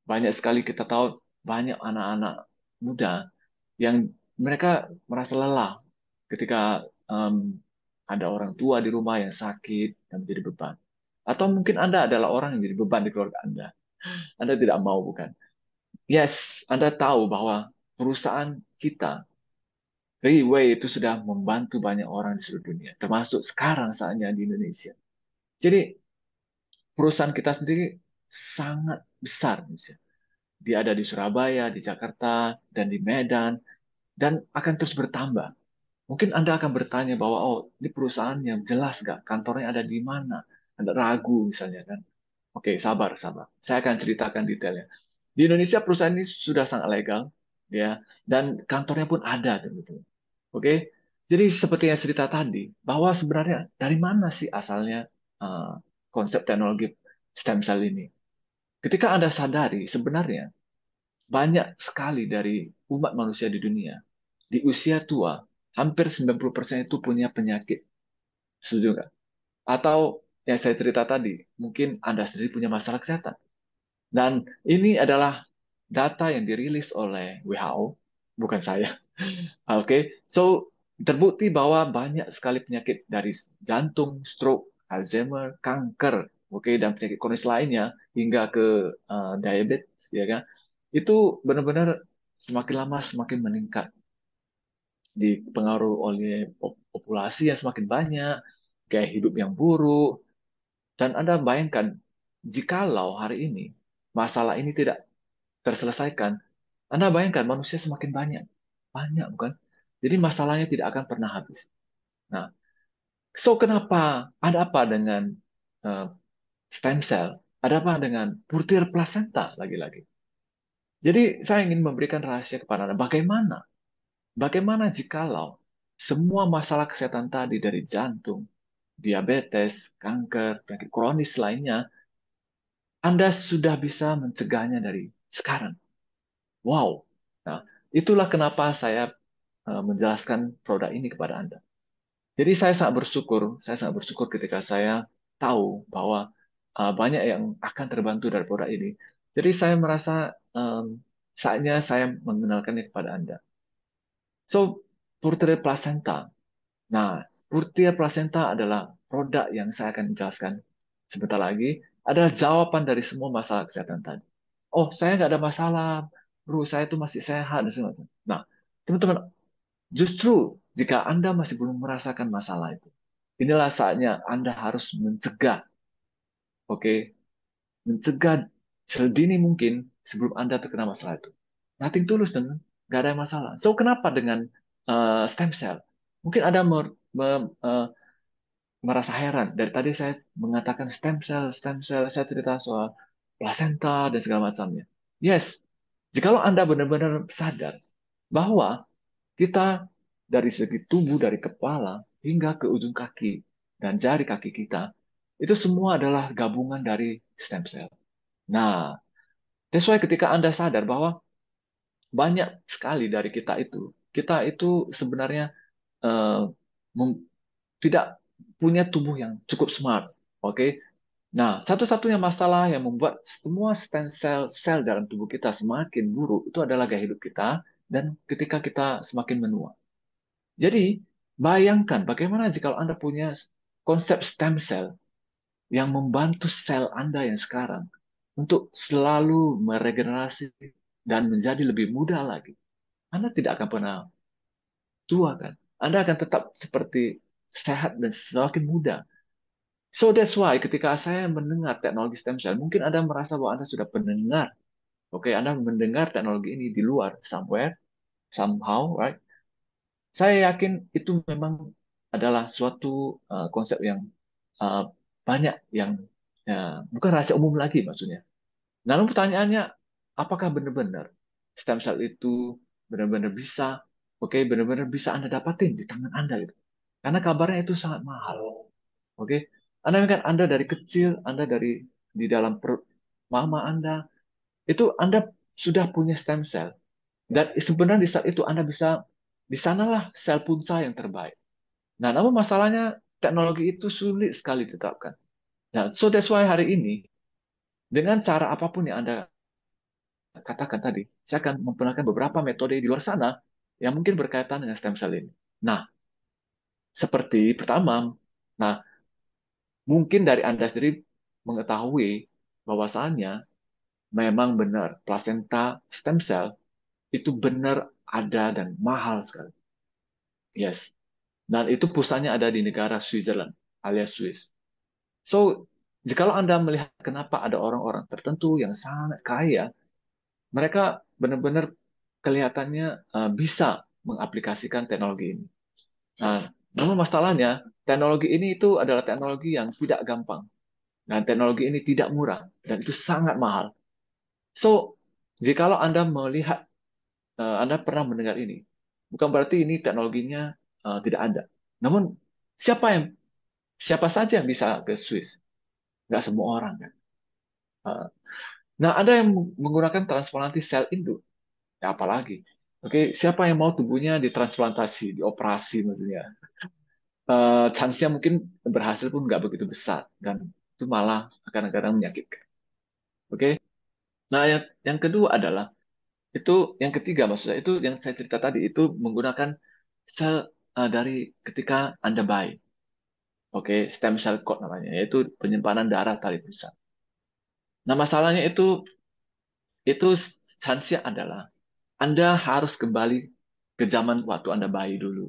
Banyak sekali kita tahu banyak anak-anak muda yang mereka merasa lelah ketika em, ada orang tua di rumah yang sakit dan menjadi beban. Atau mungkin Anda adalah orang yang jadi beban di keluarga Anda. Anda tidak mau, bukan? Yes, Anda tahu bahwa perusahaan kita, Riway, itu sudah membantu banyak orang di seluruh dunia, termasuk sekarang saatnya di Indonesia. Jadi perusahaan kita sendiri sangat besar, Indonesia. Dia ada di Surabaya, di Jakarta, dan di Medan, dan akan terus bertambah. Mungkin Anda akan bertanya bahwa, oh, ini perusahaan yang jelas nggak? Kantornya ada di mana? Anda ragu misalnya kan? Oke, sabar, sabar. Saya akan ceritakan detailnya. Di Indonesia perusahaan ini sudah sangat legal, ya, dan kantornya pun ada, betul. Oke, jadi seperti yang cerita tadi, bahwa sebenarnya dari mana sih asalnya eh, konsep teknologi stem cell ini? Ketika Anda sadari, sebenarnya banyak sekali dari umat manusia di dunia, di usia tua, hampir 90% itu punya penyakit. Setuju nggak? Atau yang saya cerita tadi, mungkin Anda sendiri punya masalah kesehatan. Dan ini adalah data yang dirilis oleh WHO, bukan saya. Oke, so terbukti bahwa banyak sekali penyakit dari jantung, stroke, Alzheimer, kanker, oke, dan penyakit kronis lainnya hingga ke diabetes, ya kan? Itu benar-benar semakin lama semakin meningkat, dipengaruhi oleh populasi yang semakin banyak, gaya hidup yang buruk, dan Anda bayangkan, jikalau hari ini masalah ini tidak terselesaikan, Anda bayangkan manusia semakin banyak, banyak bukan? Jadi masalahnya tidak akan pernah habis. Nah, so kenapa? Ada apa dengan eh, stem cell? Ada apa dengan butir plasenta lagi-lagi? Jadi saya ingin memberikan rahasia kepada Anda. Bagaimana? Bagaimana jikalau semua masalah kesehatan tadi dari jantung, diabetes, kanker, penyakit kronis lainnya, Anda sudah bisa mencegahnya dari sekarang? Wow. Nah, itulah kenapa saya menjelaskan produk ini kepada Anda. Jadi saya sangat bersyukur ketika saya tahu bahwa banyak yang akan terbantu dari produk ini. Jadi saya merasa saatnya saya mengenalkannya kepada Anda. So, Purtire Placenta. Nah, Purtire Placenta adalah produk yang saya akan jelaskan sebentar lagi. Adalah jawaban dari semua masalah kesehatan tadi. Oh, saya nggak ada masalah, bro. Saya itu masih sehat dan segala macam. Nah, teman-teman, justru jika Anda masih belum merasakan masalah itu, inilah saatnya Anda harus mencegah, oke, mencegah sedini mungkin sebelum Anda terkena masalah itu. Nothing tulus, teman, nggak ada masalah. So, kenapa dengan stem cell? Mungkin Anda merasa heran. Dari tadi saya mengatakan stem cell, saya cerita soal placenta dan segala macamnya. Yes, jikalau Anda benar-benar sadar bahwa kita dari segi tubuh, dari kepala hingga ke ujung kaki dan jari kaki kita, itu semua adalah gabungan dari stem cell. Nah, that's why ketika Anda sadar bahwa banyak sekali dari kita itu sebenarnya eh, mem- tidak punya tubuh yang cukup smart. Oke. Nah, satu-satunya masalah yang membuat semua stem cell sel dalam tubuh kita semakin buruk itu adalah gaya hidup kita dan ketika kita semakin menua. Jadi, bayangkan bagaimana jika Anda punya konsep stem cell yang membantu sel Anda yang sekarang untuk selalu meregenerasi dan menjadi lebih muda lagi. Anda tidak akan pernah tua, kan? Anda akan tetap seperti sehat dan semakin muda. So that's why ketika saya mendengar teknologi stem cell, mungkin Anda merasa bahwa Anda sudah mendengar, oke, Anda mendengar teknologi ini di luar, somewhere, somehow, right? Saya yakin itu memang adalah suatu konsep yang uh, banyak yang bukan rahasia umum lagi maksudnya. Namun pertanyaannya, apakah benar-benar stem cell itu benar-benar bisa, oke, benar-benar bisa Anda dapatin di tangan Anda gitu? Karena kabarnya itu sangat mahal, oke? Anda kan Anda dari kecil, Anda dari di dalam perut mama Anda, itu Anda sudah punya stem cell. Dan sebenarnya di saat itu Anda bisa, di sanalah sel punca yang terbaik. Nah, namun masalahnya teknologi itu sulit sekali ditetapkan. Nah, so that's why hari ini, dengan cara apapun yang Anda katakan tadi, saya akan memperkenalkan beberapa metode di luar sana yang mungkin berkaitan dengan stem cell ini. Nah, seperti pertama, nah mungkin dari Anda sendiri mengetahui bahwasannya memang benar plasenta stem cell itu benar ada dan mahal sekali. Yes. Dan itu pusatnya ada di negara Switzerland alias Swiss. So, jikalau Anda melihat kenapa ada orang-orang tertentu yang sangat kaya, mereka benar-benar kelihatannya bisa mengaplikasikan teknologi ini. Nah, namun masalahnya, teknologi ini itu adalah teknologi yang tidak gampang. Dan teknologi ini tidak murah. Dan itu sangat mahal. So, jikalau Anda melihat, Anda pernah mendengar ini, bukan berarti ini teknologinya tidak ada. Namun, siapa yang siapa saja yang bisa ke Swiss? Nggak semua orang kan. Uh, Nah, ada yang menggunakan transplantasi sel induk. Ya, apalagi. Oke, siapa yang mau tubuhnya ditransplantasi, dioperasi maksudnya? Chance-nya mungkin berhasil pun nggak begitu besar dan itu malah kadang-kadang menyakitkan. Oke. Nah, yang kedua adalah itu yang ketiga maksudnya itu yang saya cerita tadi itu menggunakan sel dari ketika Anda bayi. Oke, stem cell cord namanya, yaitu penyimpanan darah tali pusat. Nah, masalahnya itu chance-nya adalah Anda harus kembali ke zaman waktu Anda bayi dulu.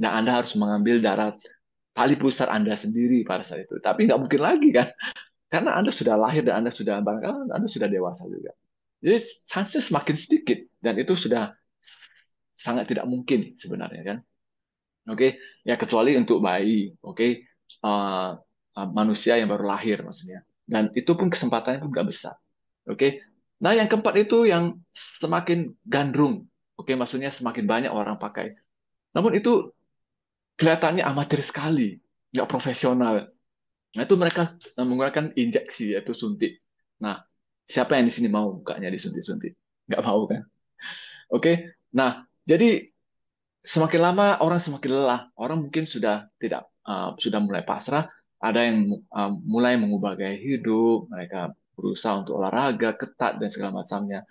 Nah, Anda harus mengambil darah tali pusar Anda sendiri pada saat itu. Tapi nggak mungkin lagi kan, karena Anda sudah lahir dan Anda sudah barangkali Anda sudah dewasa juga. Jadi chance semakin sedikit dan itu sudah sangat tidak mungkin sebenarnya kan. Oke, ya kecuali untuk bayi, oke. Uh, Manusia yang baru lahir maksudnya. Dan itu pun kesempatannya pun nggak besar. Oke. Nah, yang keempat itu yang semakin gandrung. Oke, maksudnya semakin banyak orang pakai. Namun itu kelihatannya amatir sekali, nggak profesional. Nah, itu mereka menggunakan injeksi, yaitu suntik. Nah, siapa yang di sini mau mukanya disuntik-suntik? Nggak mau kan? Oke. Nah, jadi semakin lama orang semakin lelah. Orang mungkin sudah tidak sudah mulai pasrah. Ada yang mulai mengubah gaya hidup. Mereka berusaha untuk olahraga ketat dan segala macamnya.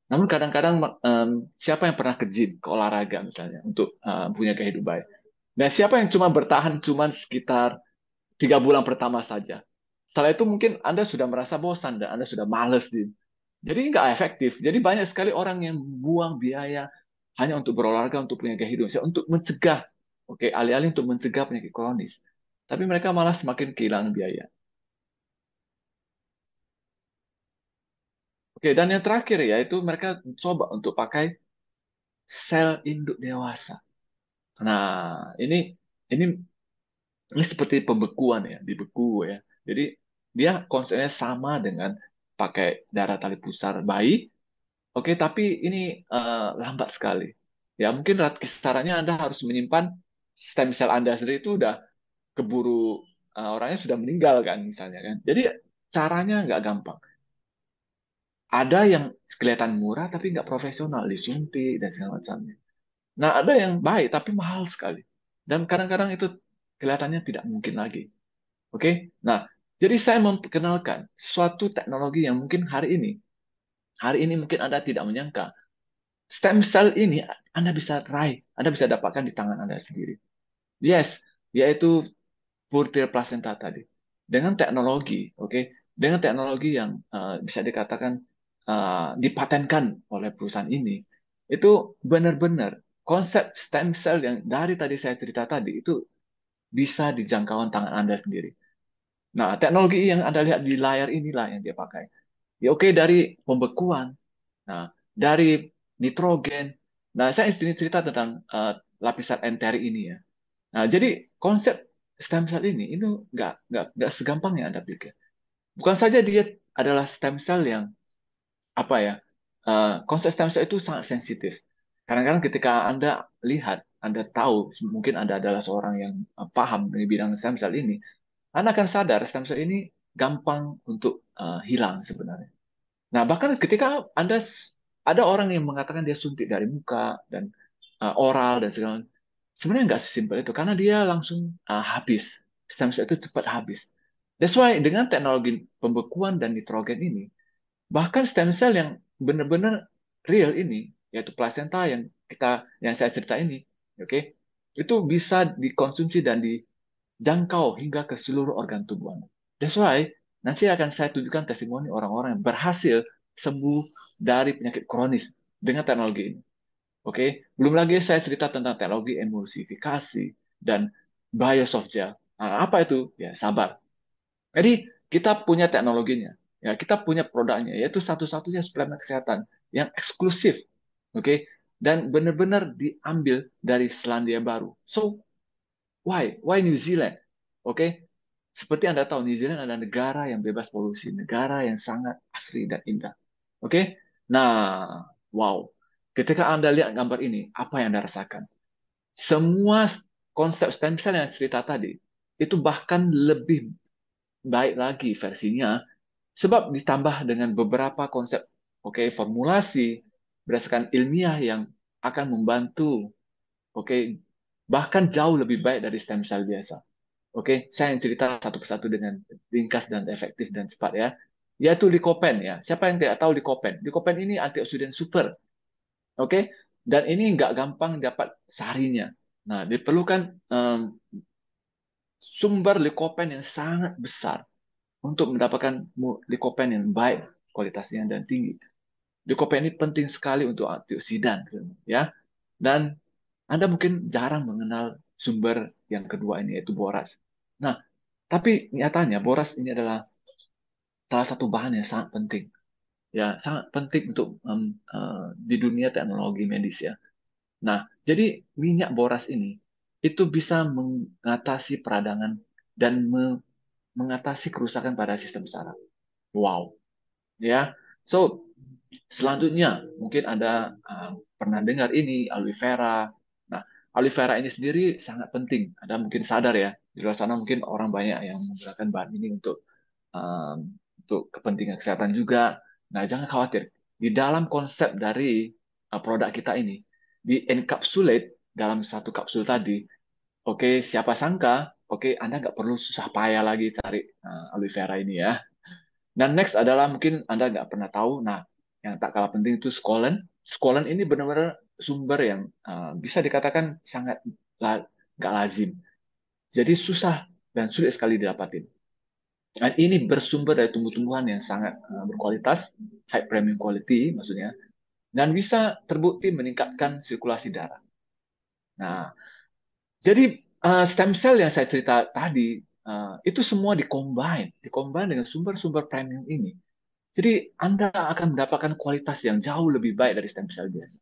Namun kadang-kadang siapa yang pernah ke gym, ke olahraga misalnya, untuk punya gaya hidup baik? Nah, siapa yang cuma bertahan cuma sekitar 3 bulan pertama saja? Setelah itu mungkin Anda sudah merasa bosan dan Anda sudah males gym. Jadi nggak efektif. Jadi banyak sekali orang yang buang biaya hanya untuk berolahraga, untuk punya gaya hidup, untuk mencegah, oke, alih-alih untuk mencegah penyakit kronis. Tapi mereka malah semakin kehilangan biaya. Oke, dan yang terakhir ya itu mereka coba untuk pakai sel induk dewasa. Nah, ini ini seperti pembekuan ya, dibeku ya. Jadi dia konsepnya sama dengan pakai darah tali pusar bayi. Oke, tapi ini lambat sekali. Ya, mungkin kisarannya Anda harus menyimpan stem cell Anda sendiri itu udah keburu orangnya sudah meninggal kan misalnya kan. Jadi caranya nggak gampang. Ada yang kelihatan murah tapi nggak profesional, disuntik dan segala macamnya. Nah, ada yang baik tapi mahal sekali. Dan kadang-kadang itu kelihatannya tidak mungkin lagi. Oke? Nah, jadi saya memperkenalkan suatu teknologi yang mungkin hari ini mungkin Anda tidak menyangka stem cell ini Anda bisa raih, Anda bisa dapatkan di tangan Anda sendiri. Yes, yaitu butir plasenta tadi. Dengan teknologi, oke, dengan teknologi yang bisa dikatakan dipatenkan oleh perusahaan ini, itu benar-benar konsep stem cell yang dari tadi saya cerita tadi itu bisa dijangkauan tangan Anda sendiri. Nah, teknologi yang Anda lihat di layar inilah yang dia pakai. Ya oke, dari pembekuan, nah dari nitrogen. Nah, saya ini cerita tentang lapisan enteri ini ya. Nah, jadi konsep stem cell ini itu nggak segampang yang Anda pikir. Bukan saja dia adalah stem cell yang apa ya, konsep stem cell itu sangat sensitif. Kadang-kadang ketika Anda lihat, Anda tahu mungkin Anda adalah seorang yang paham di bidang stem cell ini, Anda akan sadar stem cell ini gampang untuk hilang sebenarnya. Nah, bahkan ketika ada orang yang mengatakan dia suntik dari muka dan oral dan segala macam, sebenarnya nggak sesimpel itu karena dia langsung habis. Stem cell itu cepat habis. That's why dengan teknologi pembekuan dan nitrogen ini, bahkan stem cell yang benar-benar real ini, yaitu plasenta yang saya cerita ini, oke, itu bisa dikonsumsi dan dijangkau hingga ke seluruh organ tubuh Anda. That's why nanti akan saya tunjukkan testimoni orang-orang yang berhasil sembuh dari penyakit kronis dengan teknologi ini. Oke, belum lagi saya cerita tentang teknologi emulsifikasi dan biosoft gel. Nah, apa itu? Ya, sabar. Jadi kita punya teknologinya, ya kita punya produknya, yaitu satu-satunya suplemen kesehatan yang eksklusif, oke, dan benar-benar diambil dari Selandia Baru. So why New Zealand? Oke, seperti Anda tahu, New Zealand adalah negara yang bebas polusi, negara yang sangat asri dan indah. Oke, nah, wow, ketika Anda lihat gambar ini, apa yang Anda rasakan? Semua konsep stem cell yang saya cerita tadi itu bahkan lebih baik lagi versinya sebab ditambah dengan beberapa konsep, oke, formulasi berdasarkan ilmiah yang akan membantu, oke, bahkan jauh lebih baik dari stem cell biasa. Oke, saya yang cerita satu persatu dengan ringkas dan efektif dan cepat ya. Yaitu Lycopene ya. Siapa yang tidak tahu Lycopene? Lycopene ini antioksidan super, oke? Dan ini nggak gampang dapat seharinya. Nah, diperlukan sumber Lycopene yang sangat besar untuk mendapatkan likopen yang baik kualitasnya dan tinggi. Likopen ini penting sekali untuk antioksidan, ya. Dan Anda mungkin jarang mengenal sumber yang kedua ini yaitu boras. Nah, tapi nyatanya boras ini adalah salah satu bahan yang sangat penting, ya, sangat penting untuk di dunia teknologi medis ya. Nah, jadi minyak boras ini itu bisa mengatasi peradangan dan mengatasi kerusakan pada sistem saraf. Wow, ya. So, selanjutnya mungkin Anda pernah dengar ini aloe vera. Nah, aloe vera ini sendiri sangat penting. Anda mungkin sadar ya, di luar sana mungkin orang banyak yang menggunakan bahan ini untuk kepentingan kesehatan juga. Nah, jangan khawatir. Di dalam konsep dari produk kita ini, di encapsulate dalam satu kapsul tadi, oke, siapa sangka, oke, Anda nggak perlu susah payah lagi cari aloe vera ini ya. Dan next adalah mungkin Anda nggak pernah tahu, nah yang tak kalah penting itu scolen. Scolen ini benar-benar sumber yang bisa dikatakan sangat nggak lazim. Jadi susah dan sulit sekali didapatin. Dan ini bersumber dari tumbuh-tumbuhan yang sangat berkualitas, high premium quality maksudnya, dan bisa terbukti meningkatkan sirkulasi darah. Nah, jadi stem cell yang saya cerita tadi, itu semua dikombin dengan sumber-sumber premium ini. Jadi Anda akan mendapatkan kualitas yang jauh lebih baik dari stem cell biasa.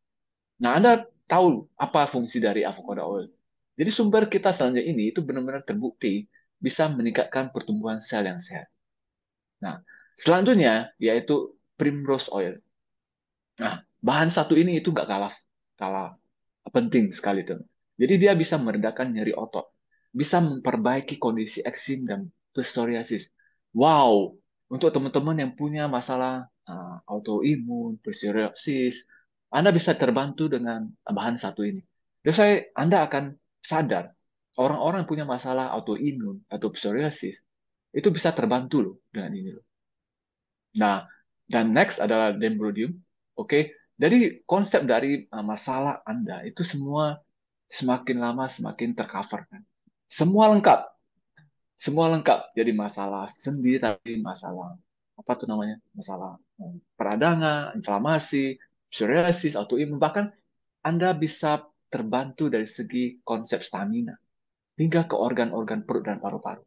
Nah, Anda tahu apa fungsi dari avocado oil. Jadi sumber kita selanjutnya ini itu benar-benar terbukti bisa meningkatkan pertumbuhan sel yang sehat. Nah, selanjutnya yaitu primrose oil. Nah, bahan satu ini itu nggak kalah kalah penting sekali tuh. Jadi dia bisa meredakan nyeri otot, bisa memperbaiki kondisi eksim dan psoriasis. Wow, untuk teman-teman yang punya masalah autoimun, psoriasis, Anda bisa terbantu dengan bahan satu ini. Jadi Anda akan sadar orang-orang yang punya masalah autoimun atau psoriasis itu bisa terbantu loh dengan ini loh. Nah, dan next adalah dendrodium. Oke, jadi konsep dari masalah Anda itu semua semakin lama semakin tercover kan. Semua lengkap, semua lengkap. Jadi masalah sendi tadi, masalah apa tuh namanya, masalah peradangan, inflamasi, psoriasis, autoimun, bahkan Anda bisa terbantu dari segi konsep stamina hingga ke organ-organ perut dan paru-paru.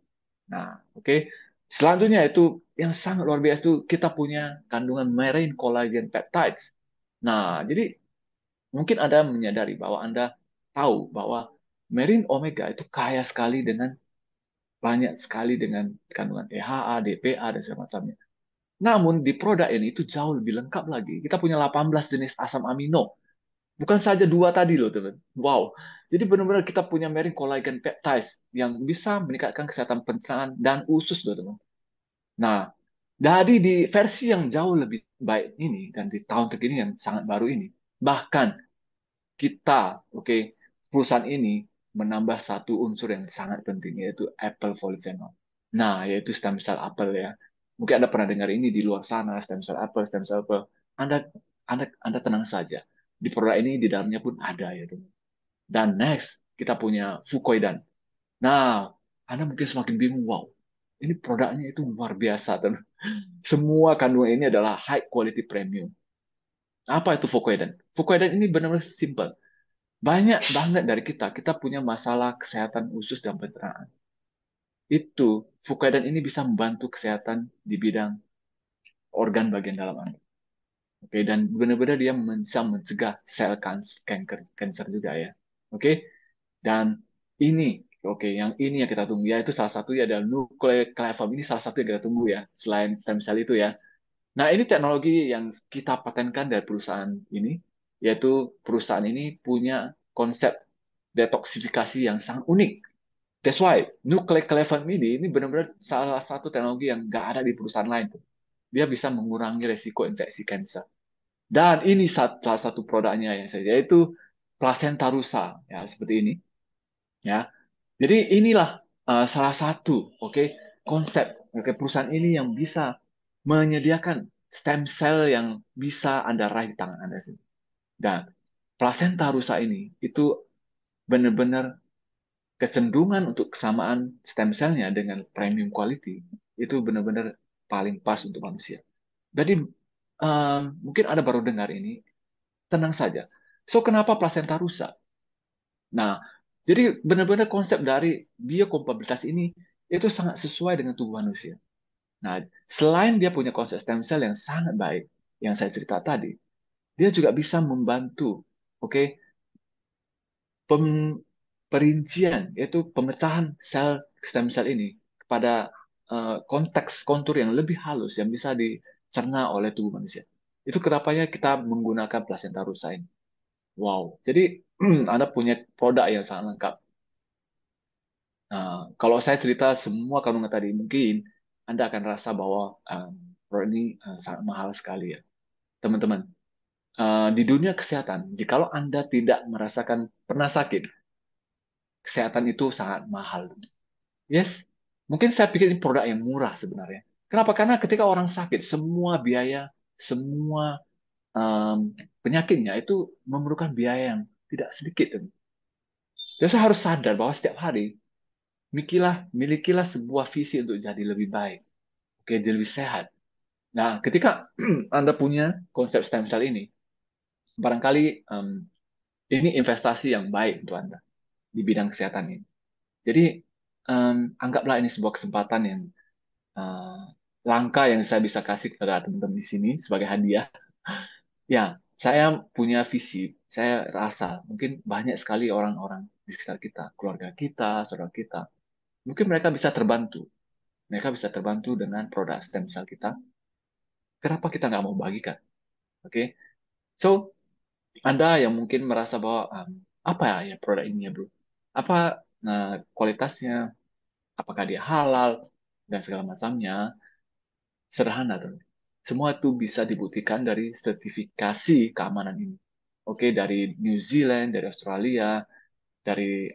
Nah, oke. Selanjutnya itu yang sangat luar biasa itu kita punya kandungan marine collagen peptides. Nah, jadi mungkin Anda menyadari bahwa Anda tahu bahwa marine omega itu kaya sekali dengan banyak sekali dengan kandungan EHA, DPA, dan segala macamnya. Namun di produk ini itu jauh lebih lengkap lagi. Kita punya 18 jenis asam amino. Bukan saja dua tadi loh, teman. Wow. Jadi benar-benar kita punya marine collagen peptides yang bisa meningkatkan kesehatan pencernaan dan usus loh, teman. Nah, dari di versi yang jauh lebih baik ini dan di tahun terkini yang sangat baru ini, bahkan kita, oke, perusahaan ini menambah satu unsur yang sangat penting yaitu apple polyphenol. Nah, yaitu stem cell apel ya. Mungkin Anda pernah dengar ini di luar sana, stem cell apple, stem cell apple. Anda Anda tenang saja. Di produk ini di dalamnya pun ada ya, teman. Dan next kita punya Fukoidan. Nah, Anda mungkin semakin bingung, wow, ini produknya itu luar biasa, teman. Semua kandungan ini adalah high quality premium. Apa itu Fukoidan? Fukoidan ini benar-benar simple. Banyak banget dari kita punya masalah kesehatan usus dan pencernaan. Itu Fukoidan ini bisa membantu kesehatan di bidang organ bagian dalam Anda. Oke, dan benar-benar dia bisa mencegah sel kanker juga ya. Oke, dan ini, oke, yang ini yang kita tunggu ya, itu salah satunya adalah nucleoclavam. Ini salah satu yang kita tunggu ya, selain stem cell itu ya. Nah, ini teknologi yang kita patenkan dari perusahaan ini, yaitu perusahaan ini punya konsep detoksifikasi yang sangat unik. That's why nucleoclavam ini benar-benar salah satu teknologi yang nggak ada di perusahaan lain tuh. Dia bisa mengurangi resiko infeksi kanker. Dan ini salah satu produknya yang saya, yaitu plasenta rusa, ya seperti ini, ya. Jadi inilah salah satu, oke, konsep, oke, perusahaan ini yang bisa menyediakan stem cell yang bisa Anda raih di tangan Anda sendiri. Dan plasenta rusa ini itu benar-benar kecenderungan untuk kesamaan stem cell-nya dengan premium quality itu benar-benar paling pas untuk manusia. Jadi mungkin Anda baru dengar ini, tenang saja. So, kenapa plasenta rusak? Nah, jadi benar-benar konsep dari biokompatibilitas ini itu sangat sesuai dengan tubuh manusia. Nah, selain dia punya konsep stem cell yang sangat baik, yang saya cerita tadi, dia juga bisa membantu, oke, pem- perincian, yaitu pemecahan sel stem cell ini kepada konteks kontur yang lebih halus yang bisa dicerna oleh tubuh manusia. Itu kenapanya kita menggunakan plasenta rusa ini. Wow, jadi Anda punya produk yang sangat lengkap. Nah, kalau saya cerita semua kandungan tadi, mungkin Anda akan rasa bahwa produk ini sangat mahal sekali ya. Teman-teman, di dunia kesehatan, jikalau Anda tidak merasakan pernah sakit, kesehatan itu sangat mahal. Yes, mungkin saya pikir ini produk yang murah sebenarnya. Kenapa? Karena ketika orang sakit, semua biaya, semua penyakitnya itu memerlukan biaya yang tidak sedikit. Jadi saya harus sadar bahwa setiap hari milikilah sebuah visi untuk jadi lebih baik, oke, jadi lebih sehat. Nah, ketika Anda punya konsep stem cell ini, barangkali ini investasi yang baik untuk Anda di bidang kesehatan ini. Jadi, anggaplah ini sebuah kesempatan yang eh, langka yang saya bisa kasih kepada teman-teman di sini sebagai hadiah. Ya, saya punya visi. Saya rasa mungkin banyak sekali orang-orang di sekitar kita, keluarga kita, saudara kita, mungkin mereka bisa terbantu. Mereka bisa terbantu dengan produk stem cell kita. Kenapa kita nggak mau bagikan? Oke, so Anda yang mungkin merasa bahwa apa ya produk ini ya bro? Apa kualitasnya? Apakah dia halal dan segala macamnya? Sederhana tuh. Semua itu bisa dibuktikan dari sertifikasi keamanan ini. Oke, dari New Zealand, dari Australia, dari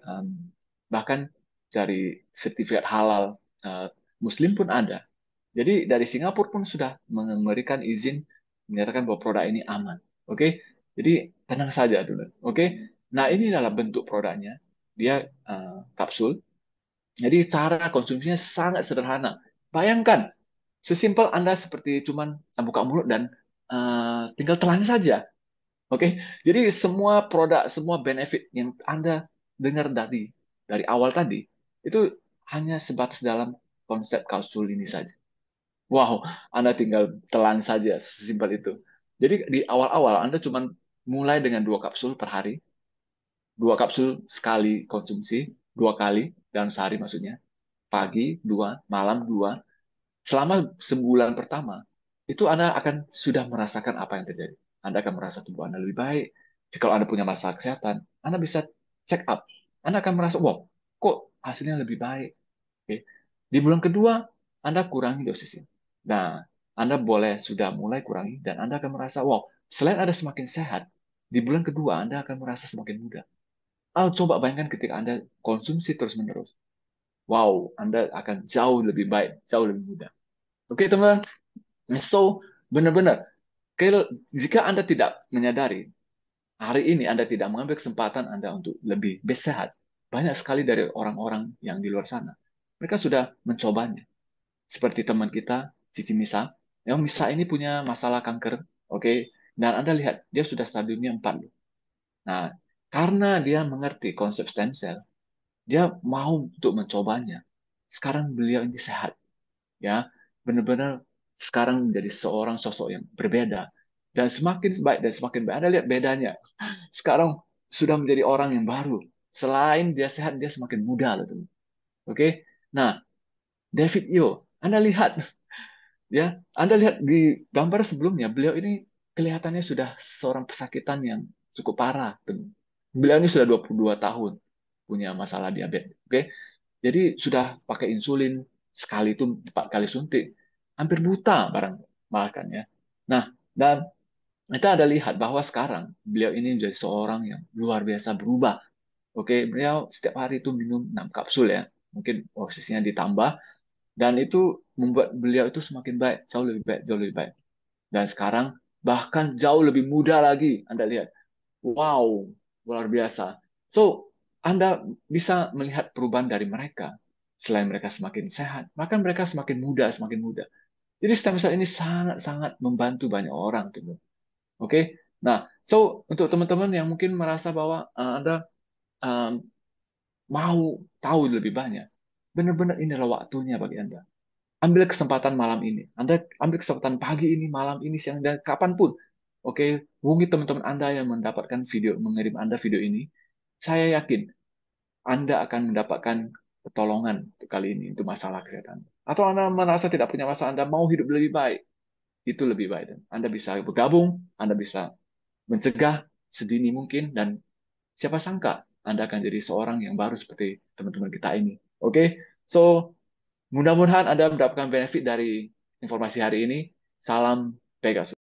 bahkan dari sertifikat halal Muslim pun ada. Jadi dari Singapura pun sudah memberikan izin menyatakan bahwa produk ini aman. Oke, jadi tenang saja dulu. Oke, nah ini adalah bentuk produknya. Dia kapsul. Jadi cara konsumsinya sangat sederhana. Bayangkan, sesimpel Anda seperti cuman buka mulut dan tinggal telan saja. Oke, jadi semua produk, semua benefit yang Anda dengar dari awal tadi itu hanya sebatas dalam konsep kapsul ini saja. Wow, Anda tinggal telan saja, sesimpel itu. Jadi di awal-awal Anda cuma mulai dengan 2 kapsul per hari, 2 kapsul sekali konsumsi, 2 kali dalam sehari maksudnya. Pagi 2, malam 2. Selama sebulan pertama, itu Anda akan sudah merasakan apa yang terjadi. Anda akan merasa tubuh Anda lebih baik. Jika Anda punya masalah kesehatan, Anda bisa check up. Anda akan merasa, wow, kok hasilnya lebih baik. Oke. Di bulan kedua, Anda kurangi dosisnya. Nah, Anda boleh sudah mulai kurangi, dan Anda akan merasa, wow, selain Anda semakin sehat, di bulan kedua Anda akan merasa semakin muda. Coba bayangkan ketika Anda konsumsi terus-menerus. Wow, Anda akan jauh lebih baik, jauh lebih mudah. Oke, teman. So, benar-benar. Jika Anda tidak menyadari, hari ini Anda tidak mengambil kesempatan Anda untuk lebih sehat, banyak sekali dari orang-orang yang di luar sana. Mereka sudah mencobanya. Seperti teman kita, Cici Misa. Yang Misa ini punya masalah kanker, oke? Dan Anda lihat, dia sudah stadiumnya 4 loh. Nah, karena dia mengerti konsep stem cell, dia mau untuk mencobanya. Sekarang beliau ini sehat, ya. Benar-benar sekarang menjadi seorang sosok yang berbeda. Dan semakin baik dan semakin baik. Anda lihat bedanya. Sekarang sudah menjadi orang yang baru. Selain dia sehat, dia semakin muda loh, teman. Oke? Nah, David Yo, Anda lihat ya, Anda lihat di gambar sebelumnya, beliau ini kelihatannya sudah seorang pesakitan yang cukup parah. Beliau ini sudah 22 tahun punya masalah diabetes. Oke, jadi sudah pakai insulin sekali itu 4 kali suntik, hampir buta barang makan ya. Nah, dan kita ada lihat bahwa sekarang beliau ini menjadi seorang yang luar biasa berubah. Oke, beliau setiap hari itu minum 6 kapsul ya. Mungkin posisinya ditambah dan itu membuat beliau itu semakin baik, jauh lebih baik, jauh lebih baik. Dan sekarang bahkan jauh lebih muda lagi. Anda lihat, wow, luar biasa. So, Anda bisa melihat perubahan dari mereka. Selain mereka semakin sehat, maka mereka semakin muda, semakin muda. Jadi stem cell ini sangat-sangat membantu banyak orang, gitu. Oke, nah, so untuk teman-teman yang mungkin merasa bahwa Anda um, mau tahu lebih banyak, benar-benar inilah waktunya bagi Anda. Ambil kesempatan malam ini. Anda ambil kesempatan pagi ini, malam ini, siang, dan kapanpun. Oke, hubungi teman-teman Anda yang mendapatkan video, mengirim Anda video ini. Saya yakin Anda akan mendapatkan pertolongan untuk kali ini, untuk masalah kesehatan. Atau Anda merasa tidak punya masalah, Anda mau hidup lebih baik, itu lebih baik. Dan Anda bisa bergabung, Anda bisa mencegah sedini mungkin, dan siapa sangka Anda akan jadi seorang yang baru seperti teman-teman kita ini. Oke, so mudah-mudahan Anda mendapatkan benefit dari informasi hari ini. Salam Pegasus.